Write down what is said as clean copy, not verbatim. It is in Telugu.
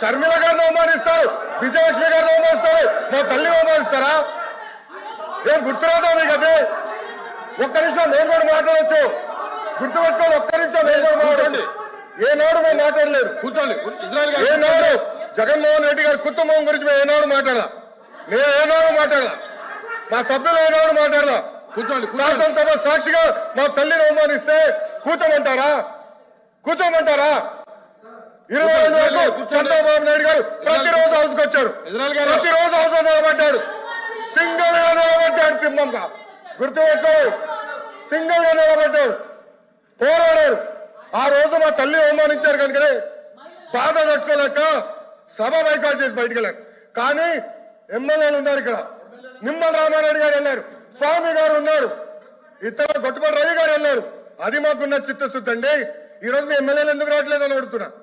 షర్మిల గారిని అవమానిస్తారు, విజయలక్ష్మి గారిని అవమానిస్తారు, మా తల్లిని అవమానిస్తారా? ఏం గుర్తురాదా మీకు? అదే ఒక్క నిమిషం నేను కూడా మాట్లాడచ్చు, గుర్తుపెట్టుకోండి. ఒక్క నిమిషం నేను కూడా మాట్లాడండి. ఏనాడు మేము మాట్లాడలేదు, కూర్చోండి. ఏనాడు జగన్మోహన్ రెడ్డి గారి కుటుంబం గురించి మేము ఏనాడు మాట్లాడాల, నేను ఏనాడు మాట్లాడాల, మా సభ్యులు ఏనాడు మాట్లాడాల. కూర్చోండి. శాసనసభ సాక్షిగా మా తల్లిని అవమానిస్తే కూర్చోమంటారా? కూర్చోమంటారా? 22 వరకు చంద్రబాబు నాయుడు గారు ప్రతిరోజు హౌస్కి వచ్చాడు, ప్రతిరోజు హౌస్ నిలబడ్డాడు, సింగిల్ గా నిలబడ్డాడు, సింహంగా గుర్తుపెట్టు, సింగిల్ గా నిలబడ్డాడు, పోరాడాడు. ఆ రోజు మా తల్లి అవమానించారు కనుకనే బాధ తట్టుకోలేక సభ బైకాట్ చేసి బయటకు వెళ్ళారు. కానీ ఎమ్మెల్యేలు ఉన్నారు ఇక్కడ, నిమ్మల రామారెడ్డి గారు వెళ్ళారు, స్వామి గారు ఉన్నారు, ఇతర గొట్టపల్లి రవి గారు వెళ్ళారు. అది మాకున్న చిత్తశుద్ధి అండి. ఈ రోజు మీ ఎమ్మెల్యేలు ఎందుకు రావట్లేదని అడుగుతున్నా.